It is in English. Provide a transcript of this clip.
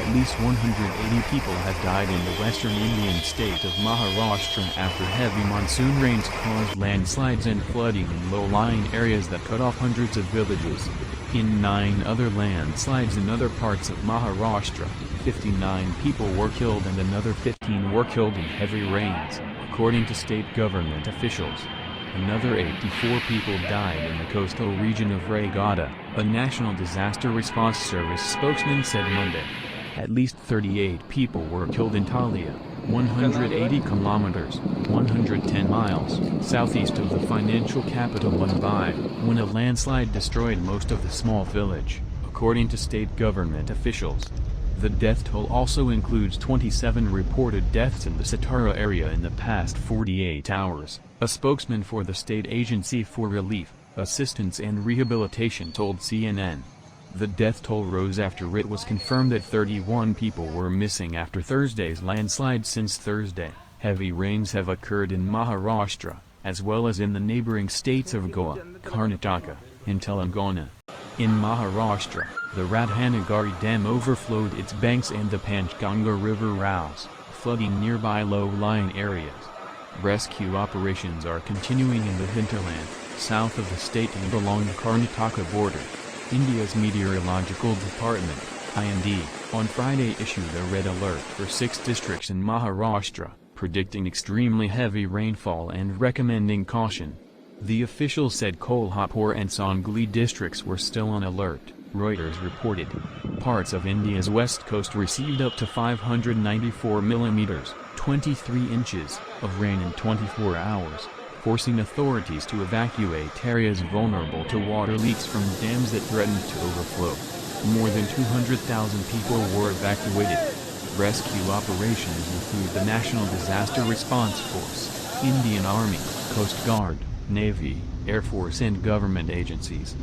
At least 180 people have died in the western Indian state of Maharashtra after heavy monsoon rains caused landslides and flooding in low-lying areas that cut off hundreds of villages. In 9 other landslides in other parts of Maharashtra, 59 people were killed and another 15 were killed in heavy rains, according to state government officials. Another 84 people died in the coastal region of Raigada, a National Disaster Response Service spokesman said Monday. At least 38 people were killed in Talia, 180 kilometers, 110 miles, southeast of the financial capital Mumbai, when a landslide destroyed most of the small village, according to state government officials. The death toll also includes 27 reported deaths in the Satara area in the past 48 hours, a spokesman for the State Agency for Relief, Assistance and Rehabilitation told CNN. The death toll rose after it was confirmed that 31 people were missing after Thursday's landslide. Since Thursday, heavy rains have occurred in Maharashtra, as well as in the neighboring states of Goa, Karnataka, and Telangana. In Maharashtra, the Radhanagari Dam overflowed its banks and the Panchganga River rose, flooding nearby low-lying areas. Rescue operations are continuing in the hinterland, south of the state and along the Karnataka border. India's Meteorological Department, IMD, on Friday issued a red alert for 6 districts in Maharashtra, predicting extremely heavy rainfall and recommending caution. The official said Kolhapur and Sangli districts were still on alert, Reuters reported. Parts of India's west coast received up to 594 millimeters, 23 inches, of rain in 24 hours, forcing authorities to evacuate areas vulnerable to water leaks from dams that threatened to overflow. More than 200,000 people were evacuated. Rescue operations include the National Disaster Response Force, Indian Army, Coast Guard, Navy, Air Force and government agencies.